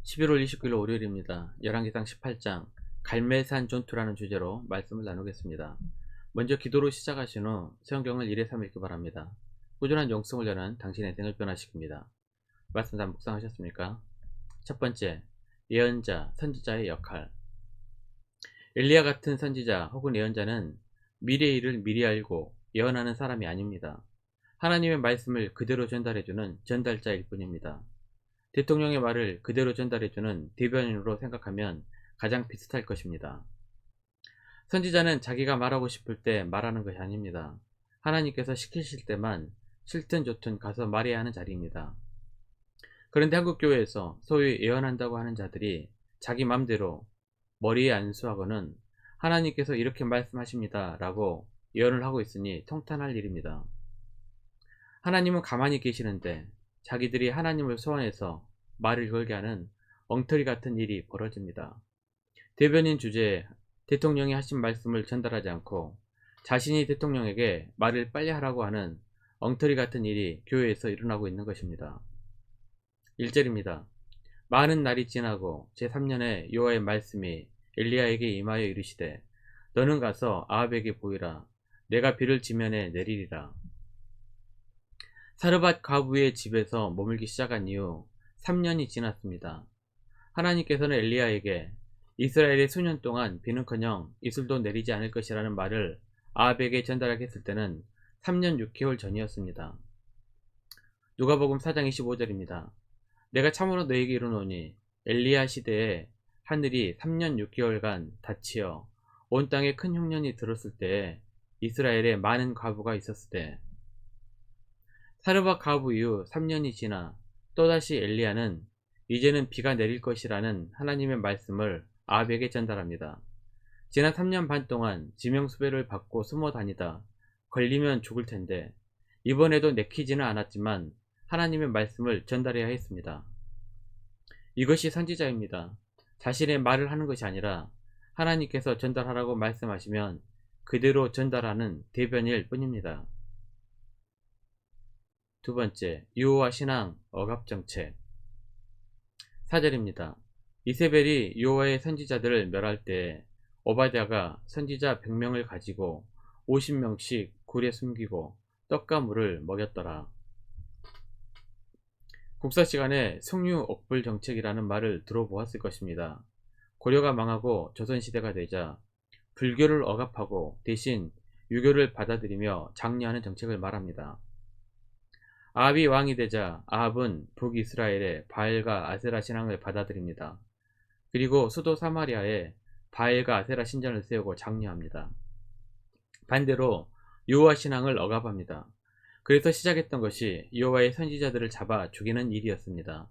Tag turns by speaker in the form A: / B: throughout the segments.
A: 11월 29일 월요일입니다. 열왕기상 18장 갈멜산 전투라는 주제로 말씀을 나누겠습니다. 먼저 기도로 시작하신 후 성경을 1회3 읽기 바랍니다. 꾸준한 영성을 여는 당신의 생을 변화시킵니다. 말씀 다 묵상하셨습니까? 첫 번째, 예언자, 선지자의 역할. 엘리야 같은 선지자 혹은 예언자는 미래의 일을 미리 알고 예언하는 사람이 아닙니다. 하나님의 말씀을 그대로 전달해주는 전달자일 뿐입니다. 대통령의 말을 그대로 전달해주는 대변인으로 생각하면 가장 비슷할 것입니다. 선지자는 자기가 말하고 싶을 때 말하는 것이 아닙니다. 하나님께서 시키실 때만 싫든 좋든 가서 말해야 하는 자리입니다. 그런데 한국교회에서 소위 예언한다고 하는 자들이 자기 맘대로 머리에 안수하고는 하나님께서 이렇게 말씀하십니다 라고 예언을 하고 있으니 통탄할 일입니다. 하나님은 가만히 계시는데 자기들이 하나님을 소환해서 말을 걸게 하는 엉터리 같은 일이 벌어집니다. 대변인 주제에 대통령이 하신 말씀을 전달하지 않고 자신이 대통령에게 말을 빨리 하라고 하는 엉터리 같은 일이 교회에서 일어나고 있는 것입니다. 1절입니다. 많은 날이 지나고 제3년에 여호와의 말씀이 엘리야에게 임하여 이르시되 너는 가서 아합에게 보이라. 내가 비를 지면에 내리리라. 사르밧 과부의 집에서 머물기 시작한 이후 3년이 지났습니다. 하나님께서는 엘리야에게 이스라엘의 수년 동안 비는커녕 이슬도 내리지 않을 것이라는 말을 아합에게 전달하겠을 때는 3년 6개월 전이었습니다. 누가복음 4장 25절입니다. 내가 참으로 너에게 이르노니 엘리야 시대에 하늘이 3년 6개월간 닫히어 온 땅에 큰 흉년이 들었을 때에 이스라엘에 많은 과부가 있었을 때 사르밧 과부 이후 3년이 지나 또다시 엘리야는 이제는 비가 내릴 것이라는 하나님의 말씀을 아합에게 전달합니다. 지난 3년 반 동안 지명수배를 받고 숨어 다니다 걸리면 죽을 텐데 이번에도 내키지는 않았지만 하나님의 말씀을 전달해야 했습니다. 이것이 선지자입니다. 자신의 말을 하는 것이 아니라 하나님께서 전달하라고 말씀하시면 그대로 전달하는 대변일 뿐입니다. 두 번째, 여호와 신앙 억압정책. 4절입니다. 이세벨이 여호와의 선지자들을 멸할 때 오바댜가 선지자 100명을 가지고 50명씩 굴에 숨기고 떡과 물을 먹였더라. 국사시간에 성유옥불 정책이라는 말을 들어보았을 것입니다. 고려가 망하고 조선시대가 되자 불교를 억압하고 대신 유교를 받아들이며 장려하는 정책을 말합니다. 아합이 왕이 되자 아합은 북이스라엘의 바알과 아세라 신앙을 받아들입니다. 그리고 수도 사마리아에 바알과 아세라 신전을 세우고 장려합니다. 반대로 여호와 신앙을 억압합니다. 그래서 시작했던 것이 여호와의 선지자들을 잡아 죽이는 일이었습니다.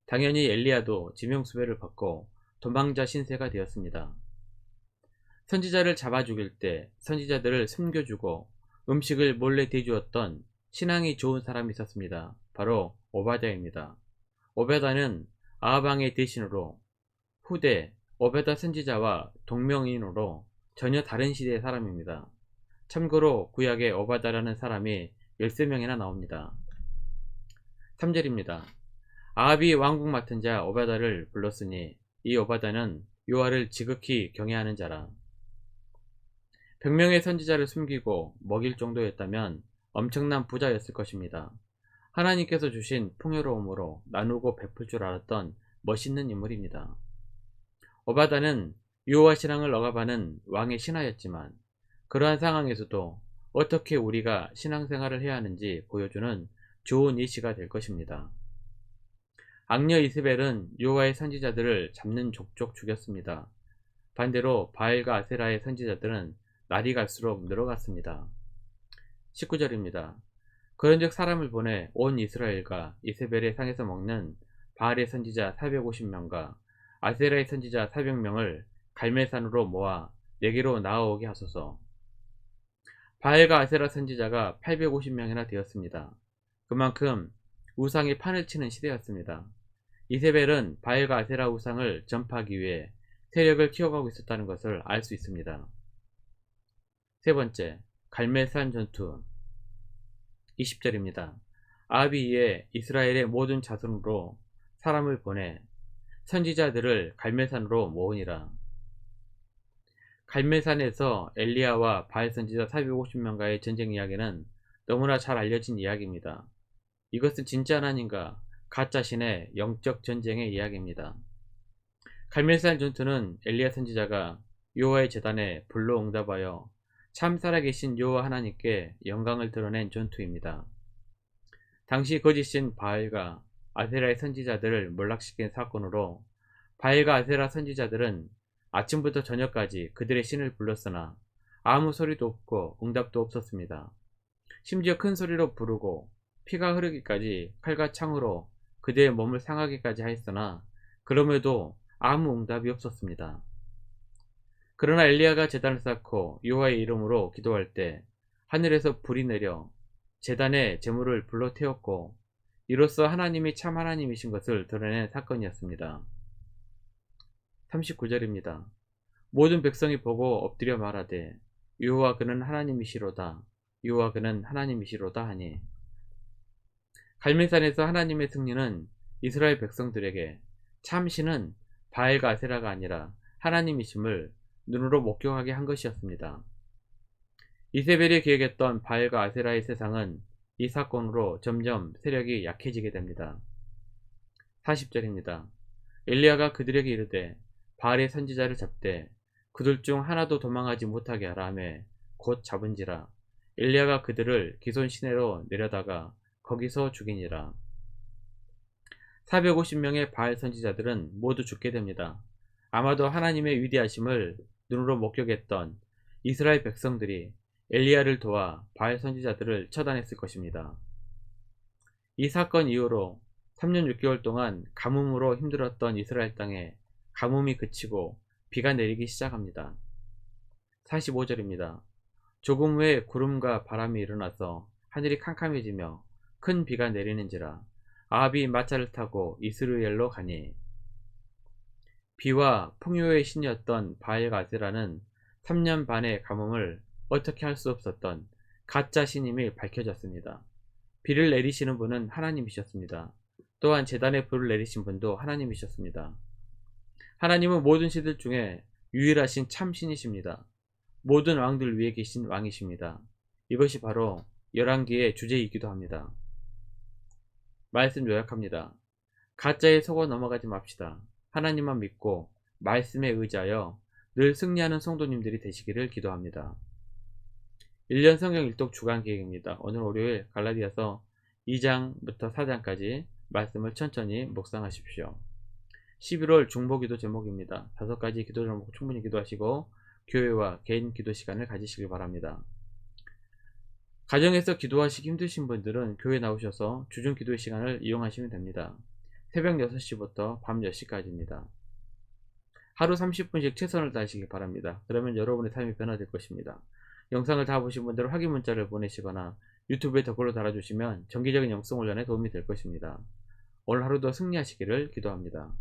A: 당연히 엘리야도 지명수배를 받고 도망자 신세가 되었습니다. 선지자를 잡아 죽일 때 선지자들을 숨겨주고 음식을 몰래 대주었던 신앙이 좋은 사람이 있었습니다. 바로 오바댜입니다. 오바댜는 아합 왕의 대신으로 후대 오베다 선지자와 동명이인으로 전혀 다른 시대의 사람입니다. 참고로 구약에 오바댜라는 사람이 13명이나 나옵니다. 3절입니다. 아합이 왕국 맡은 자 오바댜를 불렀으니 이 오바댜는 여호와를 지극히 경외하는 자라. 100명의 선지자를 숨기고 먹일 정도였다면 엄청난 부자였을 것입니다. 하나님께서 주신 풍요로움으로 나누고 베풀 줄 알았던 멋있는 인물입니다. 오바댜는 여호와 신앙을 억압하는 왕의 신하였지만 그러한 상황에서도 어떻게 우리가 신앙생활을 해야 하는지 보여주는 좋은 예시가 될 것입니다. 악녀 이세벨은 여호와의 선지자들을 잡는 족족 죽였습니다. 반대로 바알과 아세라의 선지자들은 날이 갈수록 늘어갔습니다. 19절입니다. 그런즉 사람을 보내 온 이스라엘과 이세벨의 상에서 먹는 바알의 선지자 450명과 아세라의 선지자 400명을 갈멜산으로 모아 내게로 나아오게 하소서. 바알과 아세라 선지자가 850명이나 되었습니다. 그만큼 우상이 판을 치는 시대였습니다. 이세벨은 바알과 아세라 우상을 전파하기 위해 세력을 키워가고 있었다는 것을 알 수 있습니다. 세 번째, 갈멜산 전투. 20절입니다. 아합이 이에 이스라엘의 모든 자손으로 사람을 보내 선지자들을 갈멜산으로 모으니라. 갈멜산에서 엘리야와 바알 선지자 450명과의 전쟁 이야기는 너무나 잘 알려진 이야기입니다. 이것은 진짜 하나님과 가짜 신의 영적 전쟁의 이야기입니다. 갈멜산 전투는 엘리야 선지자가 여호와의 제단에 불로 응답하여 참 살아계신 여호와 하나님께 영광을 드러낸 전투입니다. 당시 거짓신 바알과 아세라의 선지자들을 몰락시킨 사건으로 바알과 아세라 선지자들은 아침부터 저녁까지 그들의 신을 불렀으나 아무 소리도 없고 응답도 없었습니다. 심지어 큰 소리로 부르고 피가 흐르기까지 칼과 창으로 그들의 몸을 상하게까지 하였으나 그럼에도 아무 응답이 없었습니다. 그러나 엘리야가 제단을 쌓고 여호와의 이름으로 기도할 때 하늘에서 불이 내려 제단의 제물을 불러 태웠고 이로써 하나님이 참 하나님이신 것을 드러낸 사건이었습니다. 39절입니다. 모든 백성이 보고 엎드려 말하되 여호와 그는 하나님이시로다. 여호와 그는 하나님이시로다 하니 갈멜산에서 하나님의 승리는 이스라엘 백성들에게 참신은 바알과 아세라가 아니라 하나님이심을 눈으로 목격하게 한 것이었습니다. 이세벨이 기획했던 바알과 아세라의 세상은 이 사건으로 점점 세력이 약해지게 됩니다. 40절입니다. 엘리야가 그들에게 이르되 바알의 선지자를 잡되 그들 중 하나도 도망하지 못하게 하라 하매 곧 잡은지라. 엘리야가 그들을 기손 시내로 내려다가 거기서 죽이니라. 450명의 바알 선지자들은 모두 죽게 됩니다. 아마도 하나님의 위대하심을 눈으로 목격했던 이스라엘 백성들이 엘리야를 도와 바알 선지자들을 처단했을 것입니다. 이 사건 이후로 3년 6개월 동안 가뭄으로 힘들었던 이스라엘 땅에 가뭄이 그치고 비가 내리기 시작합니다. 45절입니다. 조금 후에 구름과 바람이 일어나서 하늘이 캄캄해지며 큰 비가 내리는지라. 아합이 마차를 타고 이스라엘로 가니 비와 풍요의 신이었던 바알과 아세라는 3년 반의 가뭄을 어떻게 할 수 없었던 가짜 신임이 밝혀졌습니다. 비를 내리시는 분은 하나님이셨습니다. 또한 제단에 불을 내리신 분도 하나님이셨습니다. 하나님은 모든 신들 중에 유일하신 참 신이십니다. 모든 왕들 위에 계신 왕이십니다. 이것이 바로 열왕기의 주제이기도 합니다. 말씀 요약합니다. 가짜에 속아 넘어가지 맙시다. 하나님만 믿고 말씀에 의지하여 늘 승리하는 성도님들이 되시기를 기도합니다. 1년 성경 일독 주간 기획입니다. 오늘 월요일 갈라디아서 2장부터 4장까지 말씀을 천천히 묵상하십시오. 11월 중보기도 제목입니다. 5가지 기도 제목 충분히 기도하시고 교회와 개인 기도 시간을 가지시길 바랍니다. 가정에서 기도하시기 힘드신 분들은 교회 나오셔서 주중 기도의 시간을 이용하시면 됩니다. 새벽 6시부터 밤 10시까지입니다. 하루 30분씩 최선을 다하시기 바랍니다. 그러면 여러분의 삶이 변화될 것입니다. 영상을 다 보신 분들은 확인 문자를 보내시거나 유튜브에 댓글로 달아주시면 정기적인 영성 훈련에 도움이 될 것입니다. 오늘 하루도 승리하시기를 기도합니다.